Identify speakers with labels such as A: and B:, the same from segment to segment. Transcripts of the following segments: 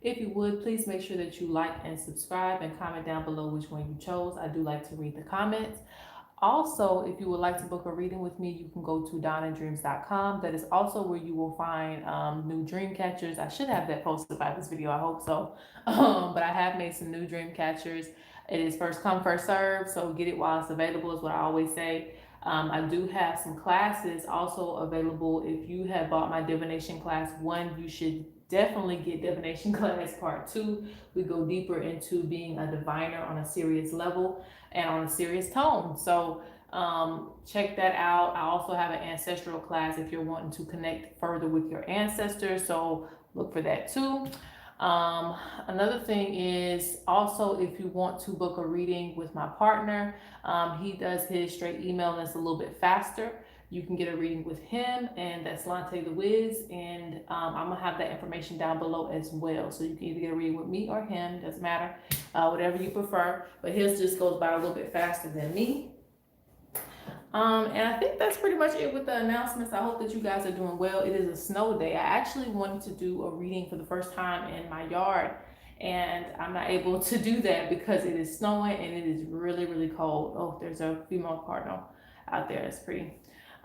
A: If you would, please make sure that you like and subscribe and comment down below which one you chose. I do like to read the comments. Also, if you would like to book a reading with me, you can go to donandreams.com. That is also where you will find new dream catchers. I should have that posted by this video. I hope so. But I have made some new dream catchers. It is first come, first serve. So get it while it's available, is what I always say. I do have some classes also available. If you have bought my divination class 1, you should definitely get divination class part 2. We go deeper into being a diviner on a serious level and on a serious tone. So check that out. I also have an ancestral class if you're wanting to connect further with your ancestors. So look for that too. Another thing is also if you want to book a reading with my partner, he does his straight email and it's a little bit faster. You can get a reading with him, and that's Lante the Wiz, and I'm gonna have that information down below as well. So you can either get a reading with me or him, doesn't matter, whatever you prefer. But his just goes by a little bit faster than me. And I think that's pretty much it with the announcements. I hope that you guys are doing well. It is a snow day. I actually wanted to do a reading for the first time in my yard, and I'm not able to do that because it is snowing and it is really, really cold. Oh, there's a female cardinal out there. That's pretty.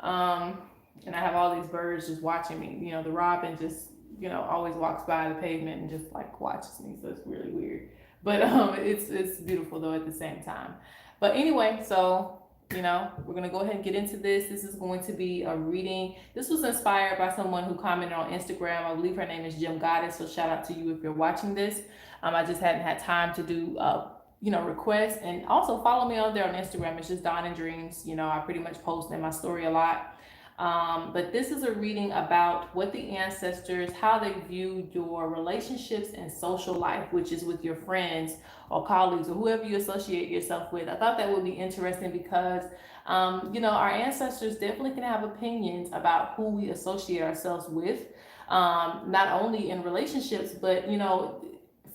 A: And I have all these birds just watching me. You know, the robin just, always walks by the pavement and just like watches me. So it's really weird. But it's beautiful though at the same time. But anyway, so we're gonna go ahead and get into this. This is going to be a reading. This was inspired by someone who commented on Instagram. I believe her name is Gem Goddess. So shout out to you if you're watching this. I just hadn't had time to do requests, and also follow me on there on Instagram. It's just Dawn and Dreams. I pretty much post in my story a lot. But this is a reading about what the ancestors, how they view your relationships and social life, which is with your friends or colleagues or whoever you associate yourself with. I thought that would be interesting because, our ancestors definitely can have opinions about who we associate ourselves with, not only in relationships, but,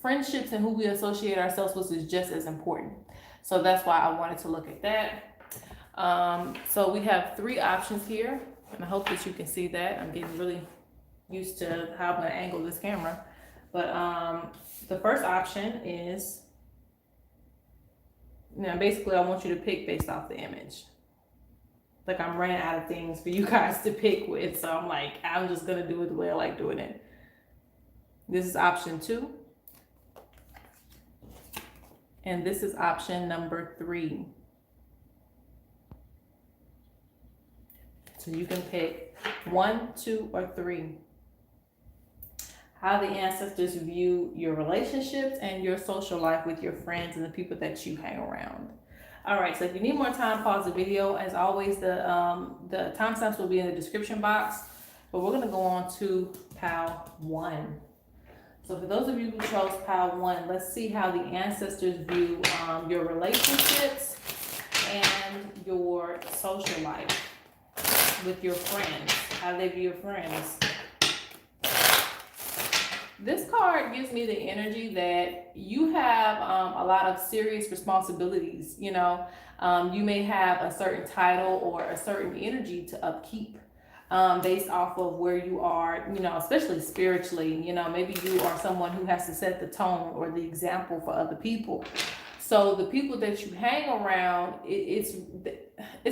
A: friendships and who we associate ourselves with is just as important. So that's why I wanted to look at that. So we have 3 options here, and I hope that you can see that. I'm getting really used to how I'm going to angle this camera. But the first option is, basically I want you to pick based off the image. Like I'm running out of things for you guys to pick with, so I'm just going to do it the way I like doing it. This is option 2. And this is option number 3. So you can pick 1, 2, or 3. How the ancestors view your relationships and your social life with your friends and the people that you hang around. All right, so if you need more time, pause the video. As always, the timestamps will be in the description box. But we're going to go on to pile 1. So for those of you who chose pile 1, let's see how the ancestors view your relationships and your social life with your friends. How they view your friends. This card gives me the energy that you have a lot of serious responsibilities. You may have a certain title or a certain energy to upkeep. Based off of where you are, especially spiritually, maybe you are someone who has to set the tone or the example for other people. So the people that you hang around, it's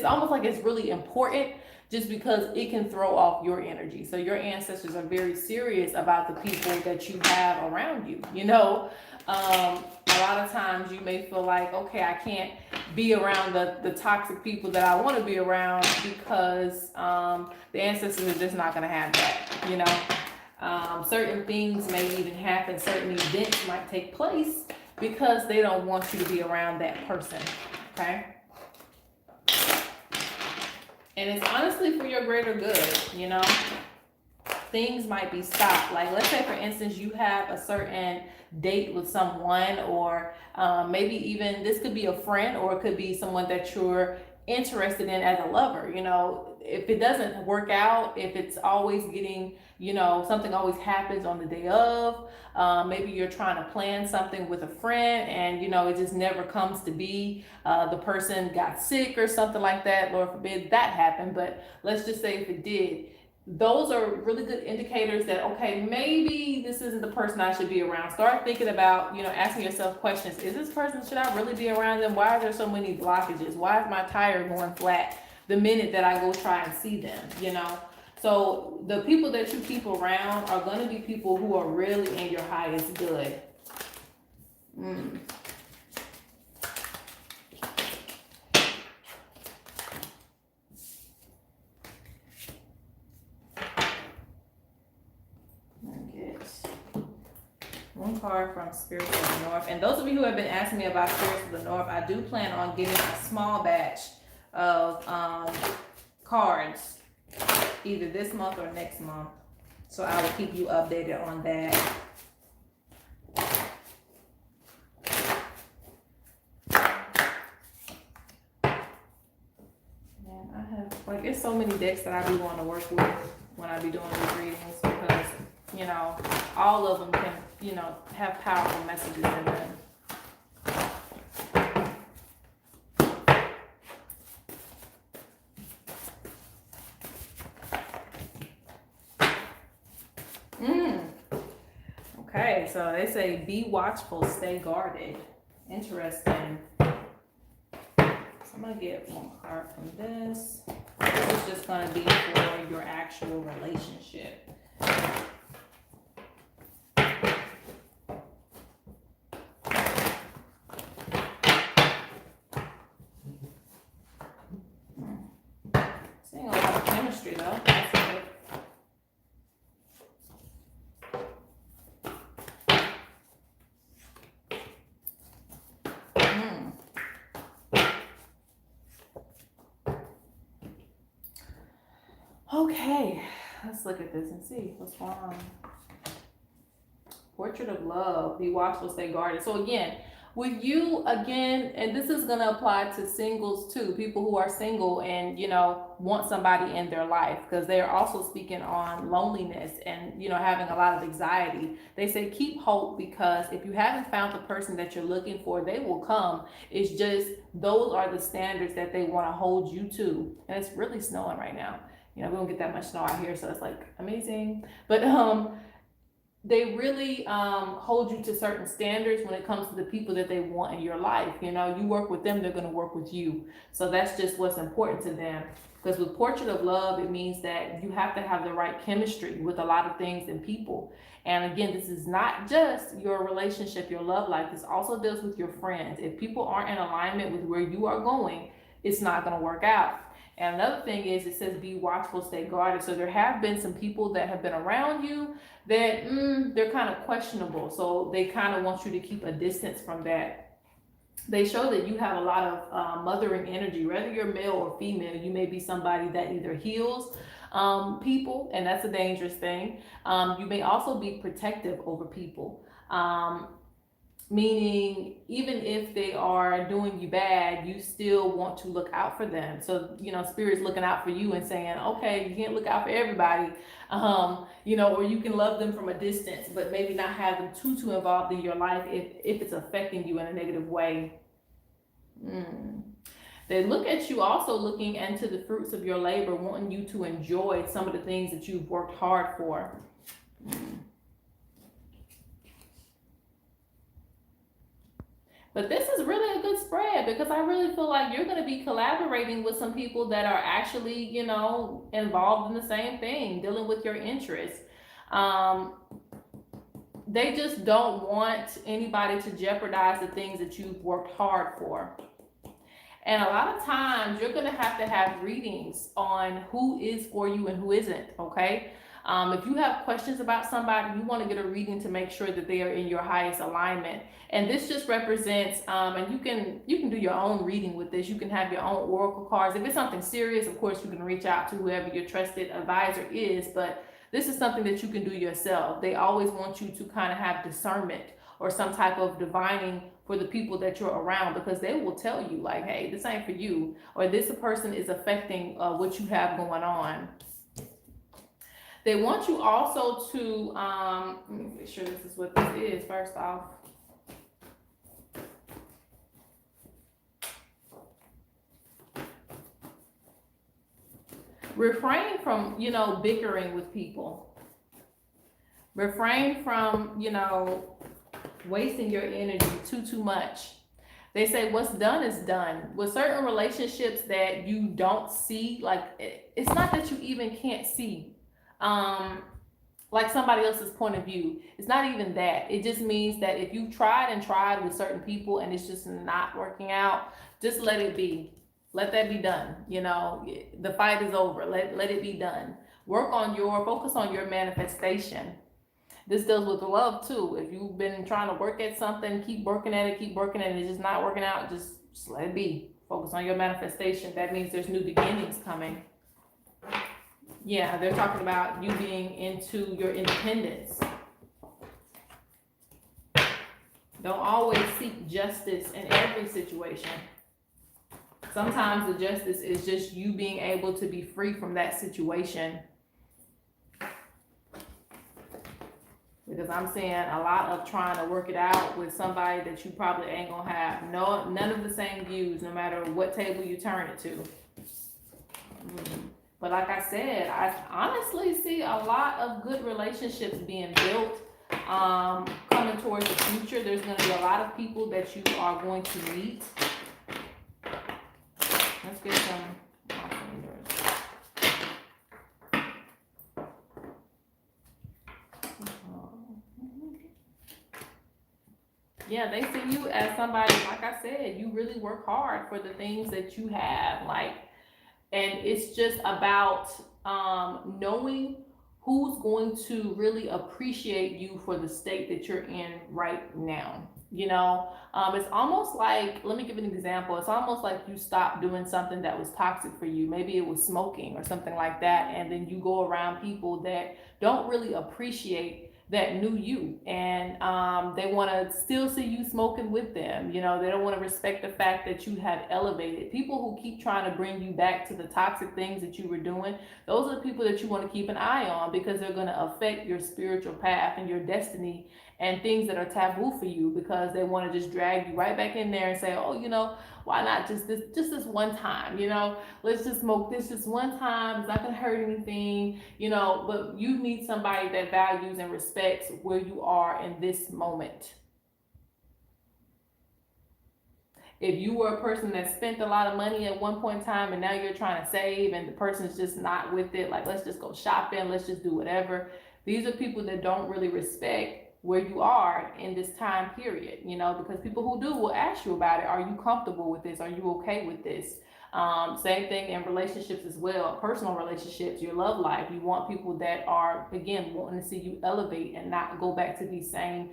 A: almost like it's really important just because it can throw off your energy. So your ancestors are very serious about the people that you have around you, A lot of times you may feel like, okay, I can't be around the toxic people that I want to be around because the ancestors are just not going to have that, Certain things may even happen, certain events might take place because they don't want you to be around that person, okay? And it's honestly for your greater good, Things might be stopped. Like, let's say, for instance, you have a certain date with someone, or maybe even this could be a friend, or it could be someone that you're interested in as a lover. If it doesn't work out, if it's always getting, something always happens on the day of, maybe you're trying to plan something with a friend and, it just never comes to be. The person got sick or something like that. Lord forbid that happened. But let's just say if it did, those are really good indicators that, okay, maybe this isn't the person I should be around. Start thinking about, asking yourself questions. Is this person, should I really be around them? Why are there so many blockages? Why is my tire going flat the minute that I go try and see them? So the people that you keep around are going to be people who are really in your highest good. One card from Spirits of the North. And those of you who have been asking me about Spirits of the North, I do plan on getting a small batch of cards either this month or next month. So I will keep you updated on that. Man, I have, it's so many decks that I be wanting to work with when I be doing these readings because, all of them can, have powerful messages in them. Okay, so they say be watchful, stay guarded. Interesting. So I'm gonna get one card from this. This is just gonna be for your actual relationship. Seeing a lot of chemistry though. That's good. Okay, let's look at this and see what's going on. Portrait of love, be watchful, stay guarded. So again, with you, and this is going to apply to singles too, people who are single and, want somebody in their life, because they are also speaking on loneliness and, having a lot of anxiety. They say keep hope, because if you haven't found the person that you're looking for, they will come. It's just those are the standards that they want to hold you to. And it's really snowing right now. We don't get that much snow out here, so it's like amazing. But they really hold you to certain standards when it comes to the people that they want in your life. You work with them, they're going to work with you. So that's just what's important to them. Because with Portrait of Love, it means that you have to have the right chemistry with a lot of things and people. And again, this is not just your relationship, your love life. This also deals with your friends. If people aren't in alignment with where you are going, it's not going to work out. And another thing is, it says be watchful, stay guarded. So there have been some people that have been around you that they're kind of questionable. So they kind of want you to keep a distance from that. They show that you have a lot of mothering energy, whether you're male or female. You may be somebody that either heals people, and that's a dangerous thing. You may also be protective over people. Meaning, even if they are doing you bad, you still want to look out for them. So, Spirit's looking out for you and saying, okay, you can't look out for everybody, or you can love them from a distance, but maybe not have them too involved in your life if it's affecting you in a negative way. They look at you also looking into the fruits of your labor, wanting you to enjoy some of the things that you've worked hard for. But this is really a good spread, because I really feel like you're going to be collaborating with some people that are actually, involved in the same thing, dealing with your interests. They just don't want anybody to jeopardize the things that you've worked hard for. And a lot of times you're going to have readings on who is for you and who isn't, okay? If you have questions about somebody, you want to get a reading to make sure that they are in your highest alignment. And this just represents, and you can do your own reading with this. You can have your own oracle cards. If it's something serious, of course, you can reach out to whoever your trusted advisor is. But this is something that you can do yourself. They always want you to kind of have discernment or some type of divining for the people that you're around, because they will tell you like, hey, this ain't for you, or this person is affecting what you have going on. They want you also to, let me make sure this is what this is first off. Refrain from, bickering with people. Refrain from, wasting your energy too much. They say what's done is done. With certain relationships that you don't see, like it's not that you even can't see, like somebody else's point of view. It's not even that. It just means that if you've tried and tried with certain people and it's just not working out, just let it be. Let that be done. The fight is over. Let it be done. Focus on your manifestation. This deals with love too. If you've been trying to work at something, keep working at it, and it's just not working out, just let it be. Focus on your manifestation. That means there's new beginnings coming. Yeah, they're talking about you being into your independence. Don't always seek justice in every situation. Sometimes the justice is just you being able to be free from that situation. Because I'm seeing a lot of trying to work it out with somebody that you probably ain't gonna have none of the same views, no matter what table you turn it to. But like I said, I honestly see a lot of good relationships being built, coming towards the future. There's gonna be a lot of people that you are going to meet. Let's get some. Yeah, they see you as somebody, like I said, you really work hard for the things that you have, and it's just about knowing who's going to really appreciate you for the state that you're in right now. It's almost like, let me give an example. It's almost like you stopped doing something that was toxic for you. Maybe it was smoking or something like that, and then you go around people that don't really appreciate that new you, and they want to still see you smoking with them. They don't want to respect the fact that you have elevated. People who keep trying to bring you back to the toxic things that you were doing, those are the people that you want to keep an eye on, because they're going to affect your spiritual path and your destiny and things that are taboo for you, because they want to just drag you right back in there and say, oh, why not just this one time, let's just smoke this just one time, it's not gonna hurt anything, but you need somebody that values and respects where you are in this moment. If you were a person that spent a lot of money at one point in time and now you're trying to save and the person's just not with it, like let's just go shopping, let's just do whatever, these are people that don't really respect where you are in this time period, because people who do will ask you about it. Are you comfortable with this? Are you okay with this? Same thing in relationships as well, personal relationships, your love life. You want people that are, again, wanting to see you elevate and not go back to these same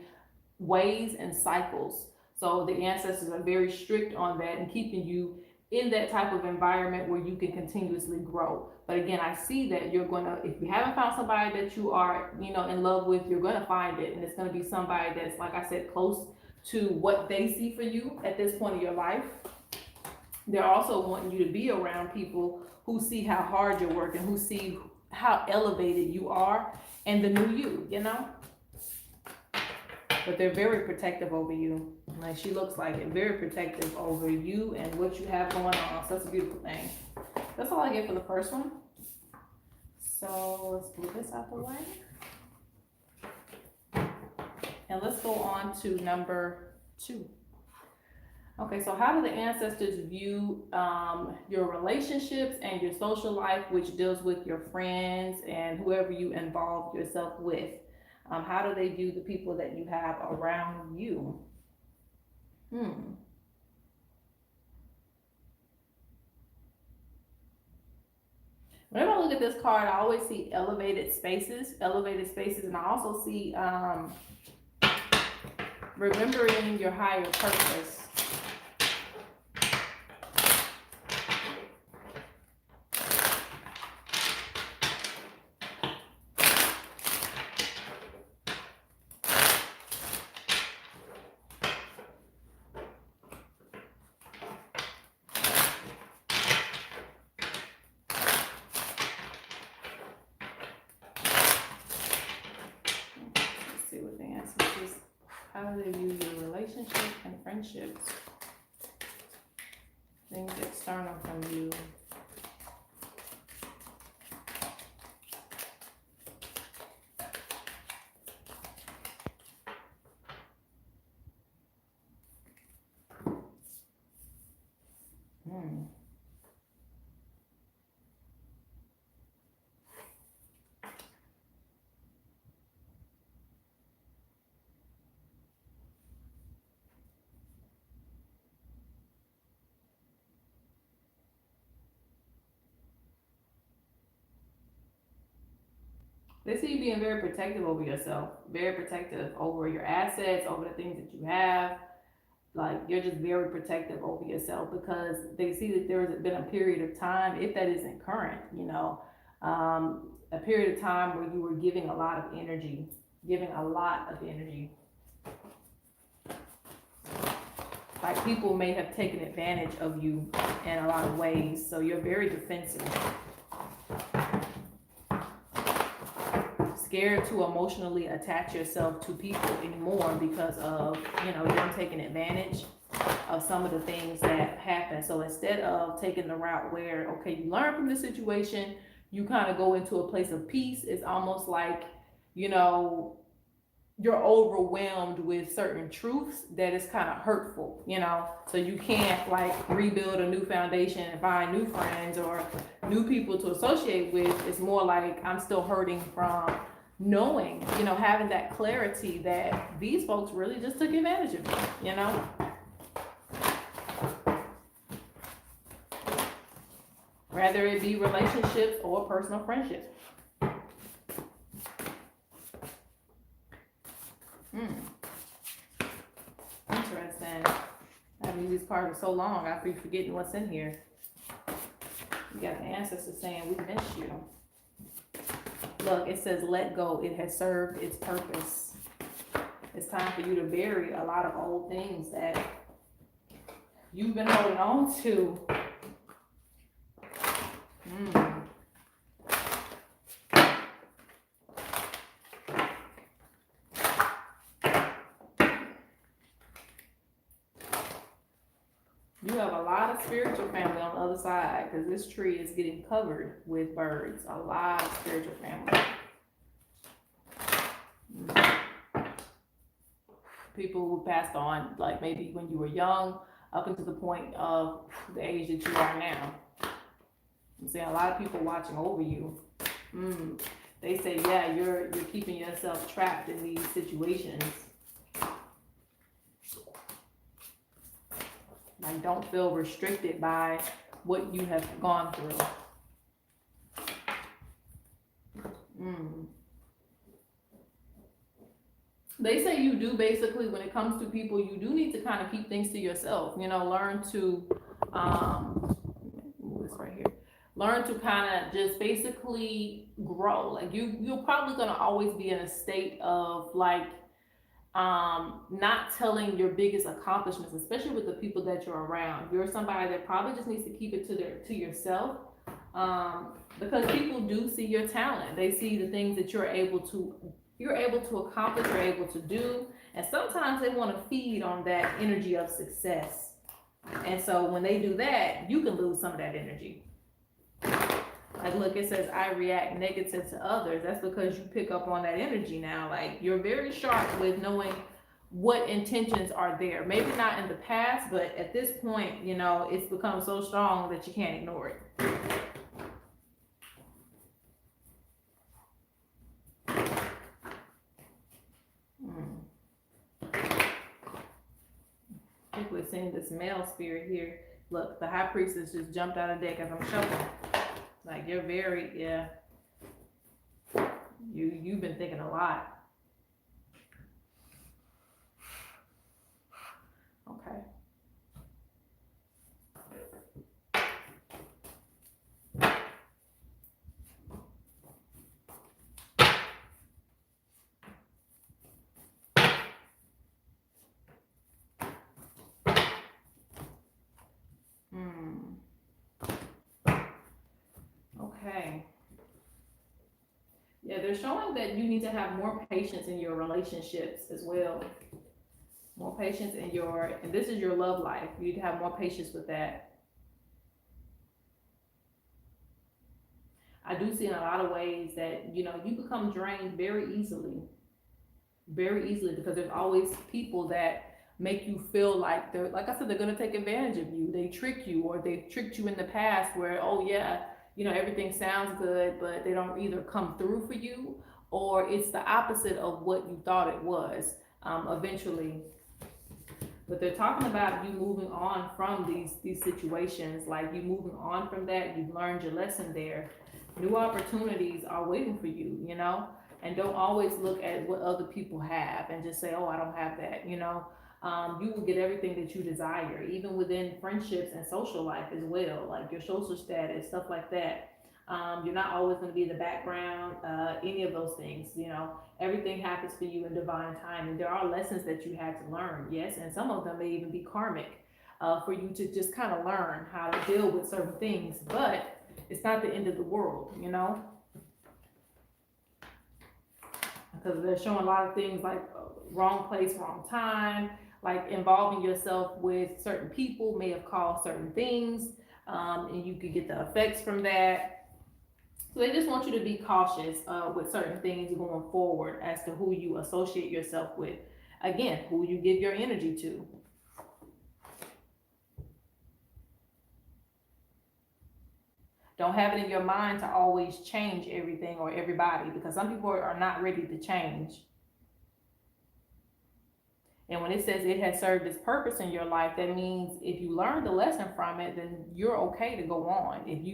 A: ways and cycles. So the ancestors are very strict on that and keeping you in that type of environment where you can continuously grow. But again, I see that you're gonna, if you haven't found somebody that you are, in love with, you're gonna find it, and it's gonna be somebody that's, like I said, close to what they see for you at this point of your life. They're also wanting you to be around people who see how hard you're working, who see how elevated you are, and the new you, But they're very protective over you. Like she looks like it, very protective over you and what you have going on. So that's a beautiful thing. That's all I get for the first one. So let's move this out the way. And let's go on to number 2. Okay, so how do the ancestors view your relationships and your social life, which deals with your friends and whoever you involve yourself with? How do they view the people that you have around you? Whenever I look at this card, I always see elevated spaces, and I also see remembering your higher purpose. How do they view your relationships and friendships? Things external from you. They see you being very protective over yourself, very protective over your assets, over the things that you have. Like you're just very protective over yourself because they see that there has been a period of time, if that isn't current, a period of time where you were giving a lot of energy, giving a lot of energy. Like people may have taken advantage of you in a lot of ways, so you're very defensive. Scared to emotionally attach yourself to people anymore because of, them taking advantage of some of the things that happen. So instead of taking the route where, okay, you learn from the situation, you kind of go into a place of peace. It's almost like, you're overwhelmed with certain truths that is kind of hurtful, so you can't like rebuild a new foundation and find new friends or new people to associate with. It's more like I'm still hurting from knowing, having that clarity that these folks really just took advantage of me, whether it be relationships or personal friendships. Interesting. I mean, these cards are so long, I be forgetting what's in here. You got the ancestors saying, we miss you. Look, it says, let go. It has served its purpose. It's time for you to bury a lot of old things that you've been holding on to. You have a lot of spiritual family on the other side because this tree is getting covered with birds. A lot of spiritual family. People who passed on, like maybe when you were young, up until the point of the age that you are now. I'm seeing a lot of people watching over you. They say, yeah, you're keeping yourself trapped in these situations. Like, don't feel restricted by what you have gone through. They say you do basically, when it comes to people, you do need to kind of keep things to yourself. Learn to, move this right here. Learn to kind of just basically grow. Like you're probably gonna always be in a state of like, not telling your biggest accomplishments, especially with the people that you're around. You're somebody that probably just needs to keep it to yourself, because people do see your talent. They see the things that you're able to accomplish, you're able to do, and sometimes they want to feed on that energy of success. And so when they do that, you can lose some of that energy. Like, look, it says, I react negative to others. That's because you pick up on that energy now. Like, you're very sharp with knowing what intentions are there. Maybe not in the past, but at this point, it's become so strong that you can't ignore it. I think we're seeing this male spirit here. Look, the high priestess just jumped out of deck as I'm shuffling. Like, you're very, yeah. You've been thinking a lot. Okay. Okay. Yeah, they're showing that you need to have more patience in your relationships as well. More patience in and this is your love life. You need to have more patience with that. I do see in a lot of ways that, you become drained very easily because there's always people that make you feel like they're, like I said, they're going to take advantage of you. They trick you, or they tricked you in the past where, oh yeah, everything sounds good, but they don't either come through for you, or it's the opposite of what you thought it was, eventually. But they're talking about you moving on from these situations, like you moving on from that. You've learned your lesson there. New opportunities are waiting for you, you know? And don't always look at what other people have and just say, oh, I don't have that, you know? You will get everything that you desire, even within friendships and social life as well, like your social status, stuff like that. You're not always going to be in the background, any of those things, you know? Everything happens for you in divine time. And there are lessons that you had to learn, yes? And some of them may even be karmic. For you to just kind of learn how to deal with certain things, but it's not the end of the world, you know, because they're showing a lot of things like wrong place, wrong time, like involving yourself with certain people may have caused certain things, and you could get the effects from that. So they just want you to be cautious with certain things going forward as to who you associate yourself with. Again, who you give your energy to. Don't have it in your mind to always change everything or everybody, because some people are not ready to change. And when it says it has served its purpose in your life, that means if you learn the lesson from it, then you're okay to go on. If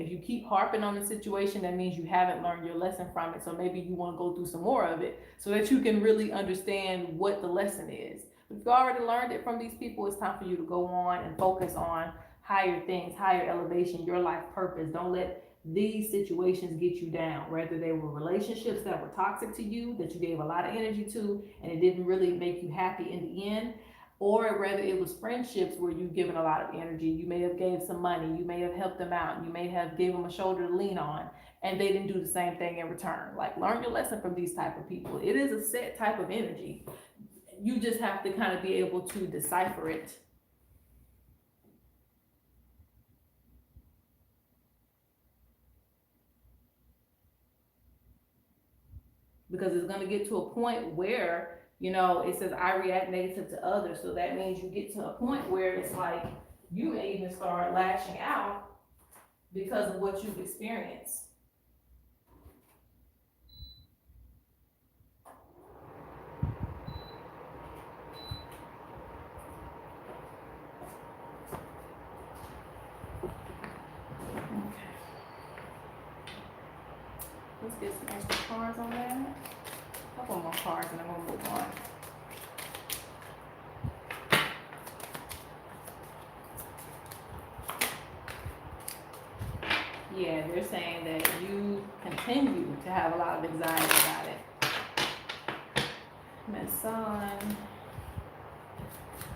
A: you keep harping on the situation, that means you haven't learned your lesson from it. So maybe you want to go through some more of it so that you can really understand what the lesson is. If you already learned it from these people, it's time for you to go on and focus on higher things, higher elevation, your life purpose. Don't let these situations get you down, whether they were relationships that were toxic to you, that you gave a lot of energy to, and it didn't really make you happy in the end, or whether it was friendships where you've given a lot of energy. You may have gave some money, you may have helped them out, you may have gave them a shoulder to lean on, and they didn't do the same thing in return. Like, learn your lesson from these type of people. It is a set type of energy. You just have to kind of be able to decipher it. Because it's going to get to a point where, you know, it says I react negative to others. So that means you get to a point where it's like you may even start lashing out because of what you've experienced. Okay. Let's get some extra cards on that. A couple more cards and then we'll move on. Yeah, they're saying that you continue to have a lot of anxiety about it. Ms.Z,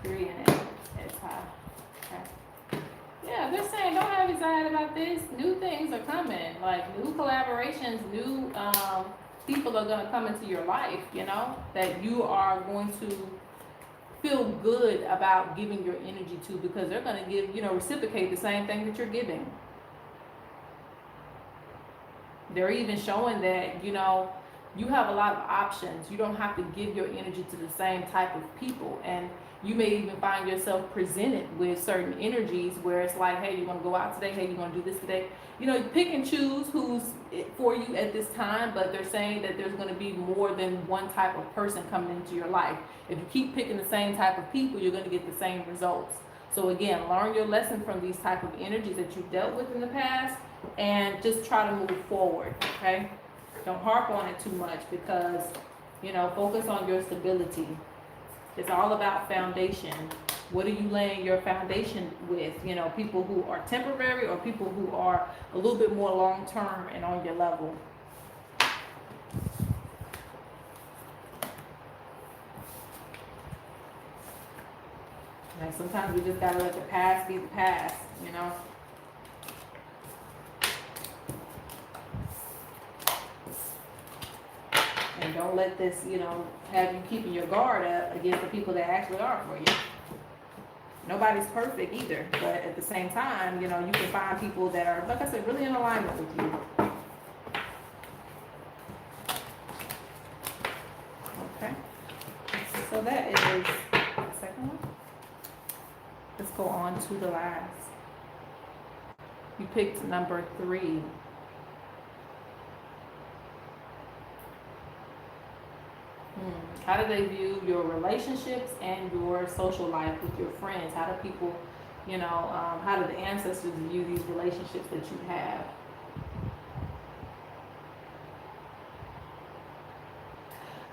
A: 3 in it. It's high. Okay. Yeah, they're saying don't have anxiety about this. New things are coming, like new collaborations, new people are gonna come into your life, you know, that you are going to feel good about giving your energy to, because they're gonna give, you know, reciprocate the same thing that you're giving. They're even showing that, you know, you have a lot of options. You don't have to give your energy to the same type of people. And you may even find yourself presented with certain energies where it's like, hey, you're going to go out today. Hey, you're going to do this today. You know, you pick and choose who's for you at this time, but they're saying that there's going to be more than one type of person coming into your life. If you keep picking the same type of people, you're going to get the same results. So again, learn your lesson from these type of energies that you've dealt with in the past and just try to move forward, okay? Don't harp on it too much because, you know, focus on your stability. It's all about foundation. What are you laying your foundation with? You know, people who are temporary or people who are a little bit more long-term and on your level. Like sometimes we just gotta let the past be the past, you know? And don't let this, you know, have you keeping your guard up against the people that actually are for you. Nobody's perfect either, but at the same time, you know, you can find people that are, like I said, really in alignment with you. Okay. So that is the second one. Let's go on to the last. You picked number 3. How do they view your relationships and your social life with your friends? How do people, you know, how do the ancestors view these relationships that you have?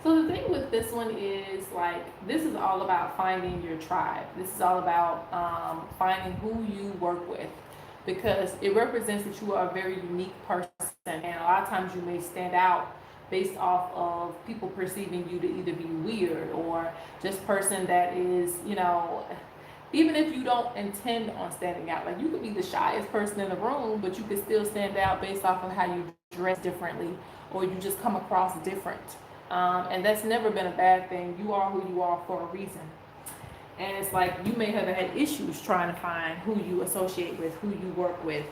A: So the thing with this one is like this is all about finding your tribe. This is all about finding who you work with, because it represents that you are a very unique person, and a lot of times you may stand out based off of people perceiving you to either be weird or just person that is, even if you don't intend on standing out, like you could be the shyest person in the room, but you could still stand out based off of how you dress differently or you just come across different. And that's never been a bad thing. You are who you are for a reason. And it's like you may have had issues trying to find who you associate with, who you work with,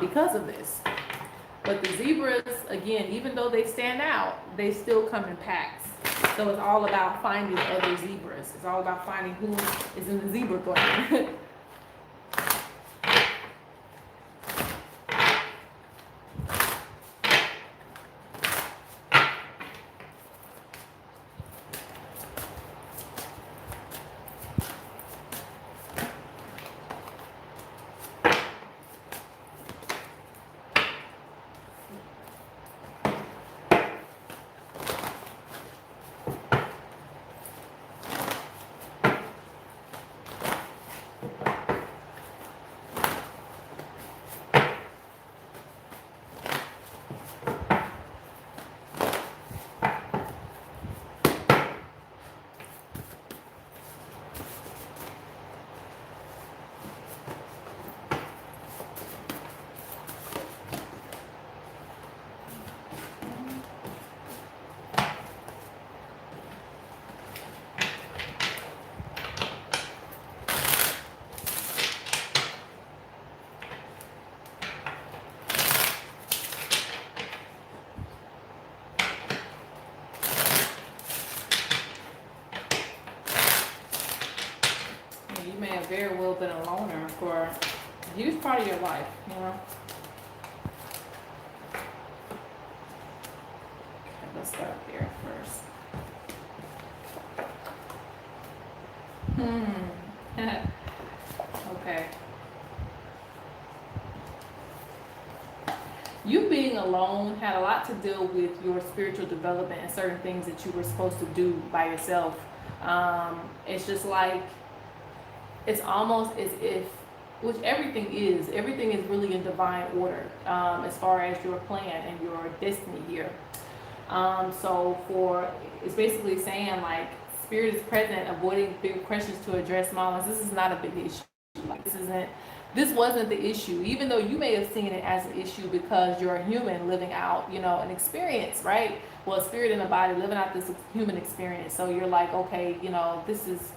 A: because of this. But the zebras, again, even though they stand out, they still come in packs. So it's all about finding other zebras. It's all about finding who is in the zebra clan. You may have very well been a loner for a huge part of your life, Okay, let's start there first. Okay. You being alone had a lot to deal with your spiritual development and certain things that you were supposed to do by yourself. It's just like, it's almost as if, which everything is really in divine order, as far as your plan and your destiny here. It's basically saying like, spirit is present, avoiding big questions to address small ones. This is not a big issue. Like this wasn't the issue, even though you may have seen it as an issue because you're a human living out, an experience, right? Well, a spirit in a body living out this human experience. So you're like, okay, this is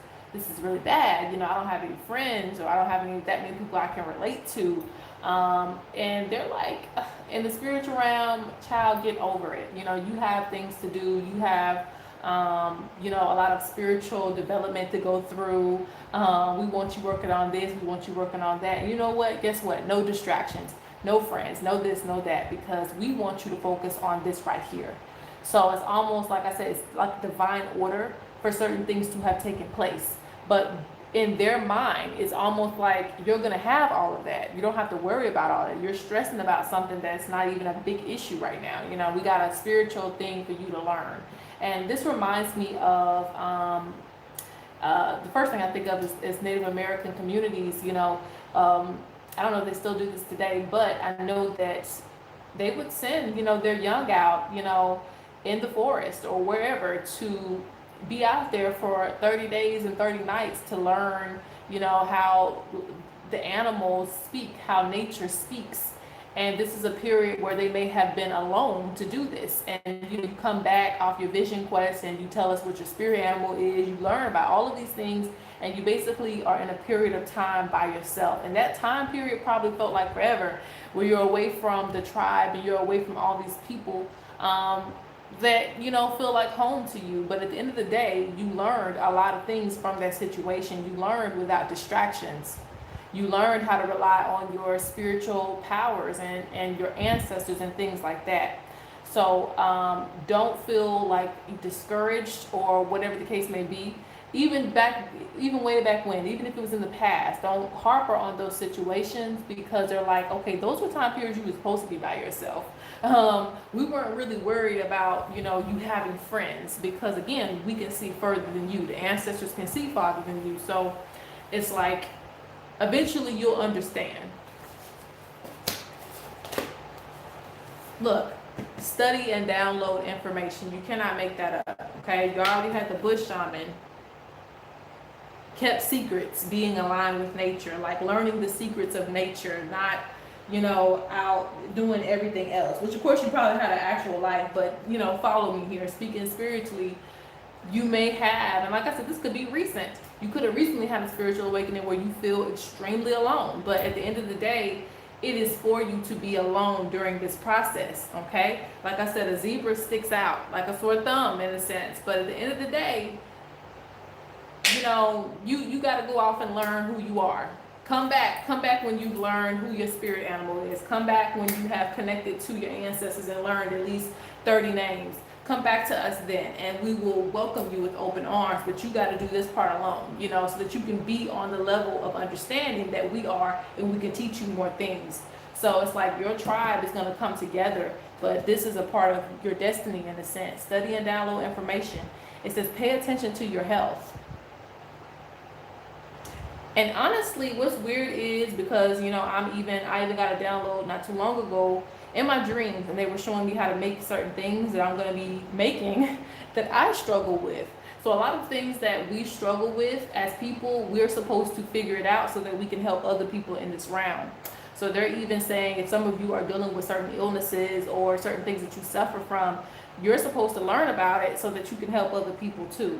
A: really bad. I don't have any friends, or I don't have that many people I can relate to. And they're like, in the spiritual realm, child, get over it. You have things to do. You have, a lot of spiritual development to go through. We want you working on this. We want you working on that. And you know what? Guess what? No distractions, no friends, no this, no that, because we want you to focus on this right here. So it's almost like I said, it's like divine order for certain things to have taken place. But in their mind, it's almost like you're going to have all of that. You don't have to worry about all that. You're stressing about something that's not even a big issue right now. We got a spiritual thing for you to learn. And this reminds me of, the first thing I think of is Native American communities. I don't know if they still do this today, but I know that they would send, their young out, in the forest or wherever to be out there for 30 days and 30 nights to learn, how the animals speak, how nature speaks. And this is a period where they may have been alone to do this. And you come back off your vision quest and you tell us what your spirit animal is. You learn about all of these things, and you basically are in a period of time by yourself. And that time period probably felt like forever, where you're away from the tribe and you're away from all these people that feel like home to you. But at the end of the day, you learned a lot of things from that situation. You learned without distractions. You learned how to rely on your spiritual powers and your ancestors and things like that. So don't feel like discouraged or whatever the case may be. even way back when, even if it was in the past, don't harper on those situations, because they're like, okay, those were time periods you were supposed to be by yourself. We weren't really worried about, you having friends, because again, we can see further than you. The ancestors can see farther than you. So it's like, eventually you'll understand. Look, study and download information. You cannot make that up, okay? You already had the bush shaman, kept secrets, being aligned with nature, like learning the secrets of nature, not, out doing everything else, which of course you probably had an actual life, but, follow me here, speaking spiritually, you may have, and like I said, this could be recent. You could have recently had a spiritual awakening where you feel extremely alone, but at the end of the day, it is for you to be alone during this process, okay? Like I said, a zebra sticks out like a sore thumb in a sense, but at the end of the day, you got to go off and learn who you are. Come back when you've learned who your spirit animal is. Come back when you have connected to your ancestors and learned at least 30 names. Come back to us then, and we will welcome you with open arms, but you got to do this part alone, so that you can be on the level of understanding that we are, and we can teach you more things. So it's like your tribe is going to come together, but this is a part of your destiny in a sense. Study and download information. It says pay attention to your health. And honestly, what's weird is, because, I even got a download not too long ago in my dreams, and they were showing me how to make certain things that I'm going to be making that I struggle with. So a lot of things that we struggle with as people, we're supposed to figure it out so that we can help other people in this round. So they're even saying, if some of you are dealing with certain illnesses or certain things that you suffer from, you're supposed to learn about it so that you can help other people too.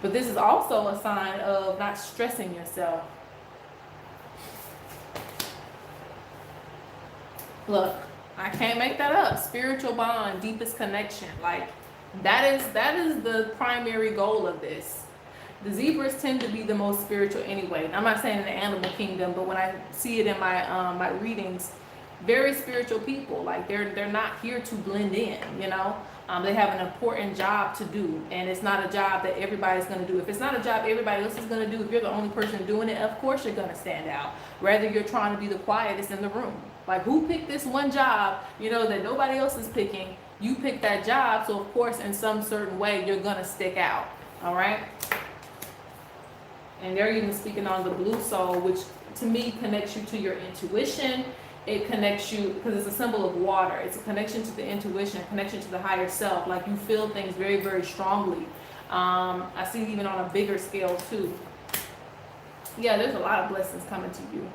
A: But this is also a sign of not stressing yourself. Look, I can't make that up. Spiritual bond, deepest connection. Like, that is the primary goal of this. The zebras tend to be the most spiritual anyway. I'm not saying in the animal kingdom, but when I see it in my my readings, very spiritual people. Like, they're not here to blend in, They have an important job to do, and it's not a job that everybody's going to do. If it's not a job everybody else is going to do, if you're the only person doing it, of course you're going to stand out. Rather, you're trying to be the quietest in the room. Like, who picked this one job, that nobody else is picking? You picked that job, so of course, in some certain way, you're going to stick out. All right? And they're even speaking on the blue soul, which to me connects you to your intuition. It connects you, because it's a symbol of water. It's a connection to the intuition, a connection to the higher self. Like, you feel things very, very strongly. I see it even on a bigger scale too. Yeah, there's a lot of blessings coming to you.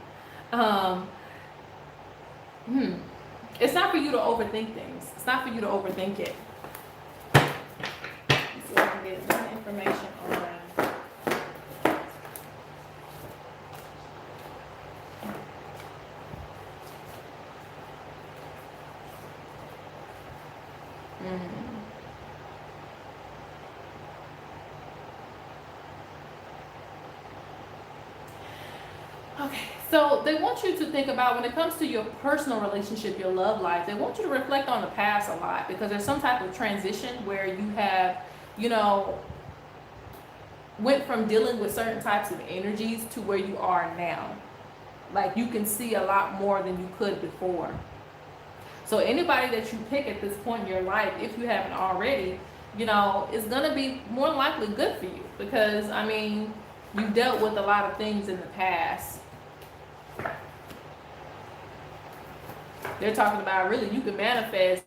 A: It's not for you to overthink things. It's not for you to overthink it. So I can get more information on. Okay, so they want you to think about, when it comes to your personal relationship, your love life, they want you to reflect on the past a lot, because there's some type of transition where you have, went from dealing with certain types of energies to where you are now. Like, you can see a lot more than you could before. So anybody that you pick at this point in your life, if you haven't already, is going to be more likely good for you, because, you've dealt with a lot of things in the past. They're talking about, really, you can manifest,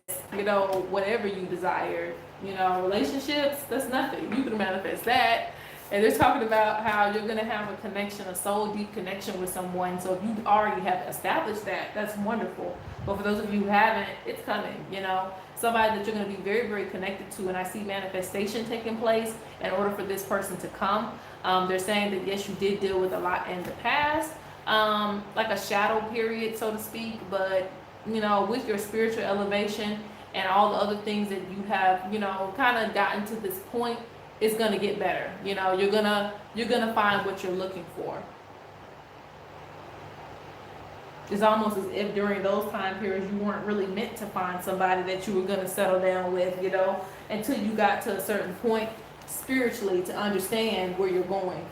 A: whatever you desire. Relationships, that's nothing. You can manifest that. And they're talking about how you're going to have a connection, a soul deep connection with someone. So if you already have established that, that's wonderful. But for those of you who haven't, it's coming, somebody that you're going to be very, very connected to. And I see manifestation taking place in order for this person to come. They're saying that, yes, you did deal with a lot in the past, like a shadow period, so to speak. But, with your spiritual elevation and all the other things that you have, kind of gotten to this point, it's going to get better. You're going to find what you're looking for. It's almost as if during those time periods you weren't really meant to find somebody that you were going to settle down with, you know, until you got to a certain point spiritually to understand where you're going.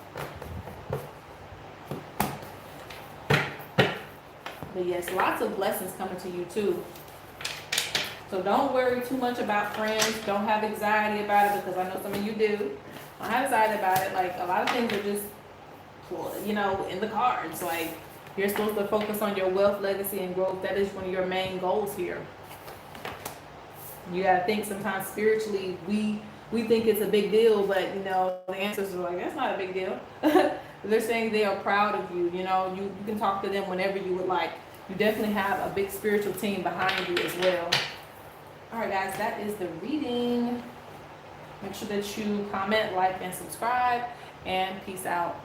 A: But yes, lots of blessings coming to you too. So don't worry too much about friends. Don't have anxiety about it, because I know some of you do. Don't have anxiety about it. Like, a lot of things are just, well, you know, in the cards. Like, you're supposed to focus on your wealth, legacy, and growth. That is one of your main goals here. You gotta think sometimes spiritually, we think it's a big deal, but you know, the answers are like, that's not a big deal. They're saying they are proud of you. You know, you can talk to them whenever you would like. You definitely have a big spiritual team behind you as well. All right, guys, that is the reading. Make sure that you comment, like, and subscribe, and peace out.